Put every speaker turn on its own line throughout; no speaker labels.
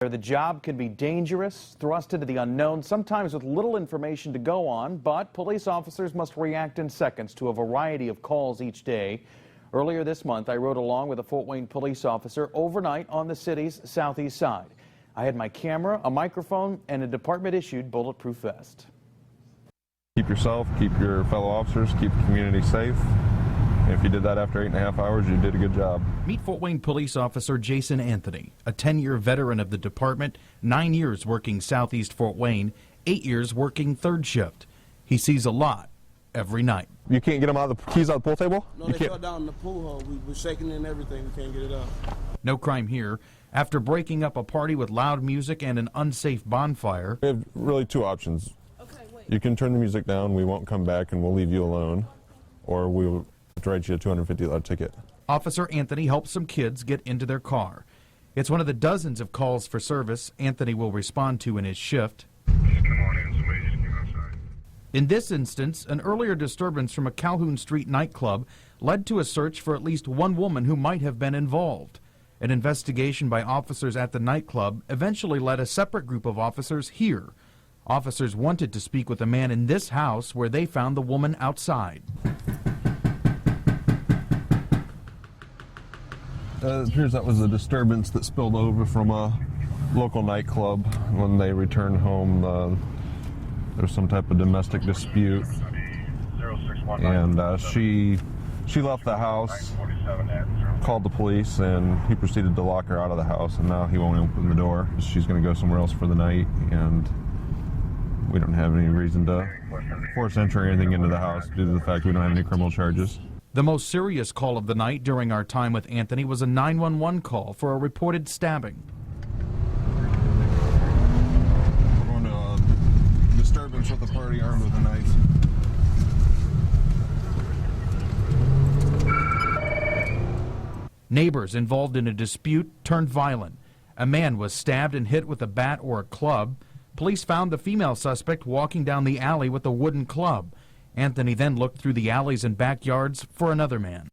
The job can be dangerous, thrust into the unknown, sometimes with little information to go on, but police officers must react in seconds to a variety of calls each day. Earlier this month, I rode along with a Fort Wayne police officer overnight on the city's southeast side. I had my camera, a microphone, and a department-issued bulletproof vest.
Keep yourself, keep your fellow officers, keep the community safe. If you did that after 8.5 hours, you did a good job.
Meet Fort Wayne police officer Jason Anthony, a 10-year veteran of the department, 9 years working southeast Fort Wayne, 8 years working third shift. He sees a lot every night.
You can't get them out of the keys out of the pool table?
No, they fell down in the pool hole. We were shaking and everything. We can't get it out.
No crime here. After breaking up a party with loud music and an unsafe bonfire.
We have really two options. You can turn the music down, we won't come back, and we'll leave you alone, or we'll write you a $250 ticket.
Officer Anthony helps some kids get into their car. It's one of the dozens of calls for service Anthony will respond to in his shift. In this instance, an earlier disturbance from a Calhoun Street nightclub led to a search for at least one woman who might have been involved. An investigation by officers at the nightclub eventually led a separate group of officers here. Officers wanted to speak with a man in this house where they found the woman outside.
It appears that was a disturbance that spilled over from a local nightclub. When they returned home, there was some type of domestic dispute, and she left the house, called the police, and he proceeded to lock her out of the house, and now he won't open the door. She's going to go somewhere else for the night, and we don't have any reason to force entry or anything into the house due to the fact we don't have any criminal charges.
The most serious call of the night during our time with Anthony was a 911 call for a reported stabbing.
We're going to a disturbance with a party armed with a knife.
Neighbors involved in a dispute turned violent. A man was stabbed and hit with a bat or a club. Police found the female suspect walking down the alley with a wooden club. Anthony then looked through the alleys and backyards for another man.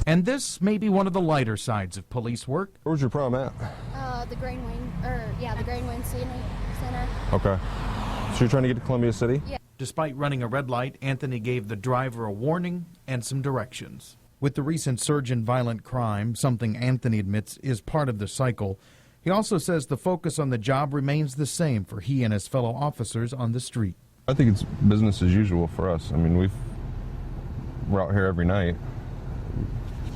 And this may be one of the lighter sides of police work.
Where's your prom at?
The Grain Wayne, the Grain Wayne Center.
Okay. So you're trying to get to Columbia City?
Yeah.
Despite running a red light, Anthony gave the driver a warning and some directions. With the recent surge in violent crime, something Anthony admits is part of the cycle, he also says the focus on the job remains the same for he and his fellow officers on the street.
I think it's business as usual for us. I mean, we're out here every night.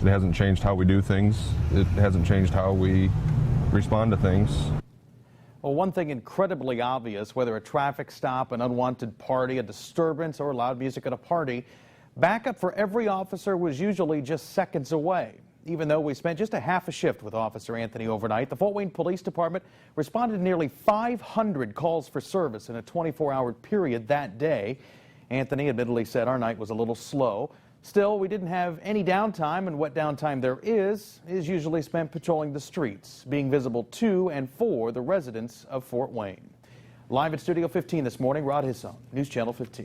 It hasn't changed how we do things. It hasn't changed how we respond to things.
Well, one thing incredibly obvious, whether a traffic stop, an unwanted party, a disturbance, or loud music at a party, backup for every officer was usually just seconds away. Even though we spent just a half a shift with Officer Anthony overnight, the Fort Wayne Police Department responded to nearly 500 calls for service in a 24-hour period that day. Anthony admittedly said our night was a little slow. Still, we didn't have any downtime, and what downtime there is usually spent patrolling the streets, being visible to and for the residents of Fort Wayne. Live at Studio 15 this morning, Rod Hisson, News Channel 15.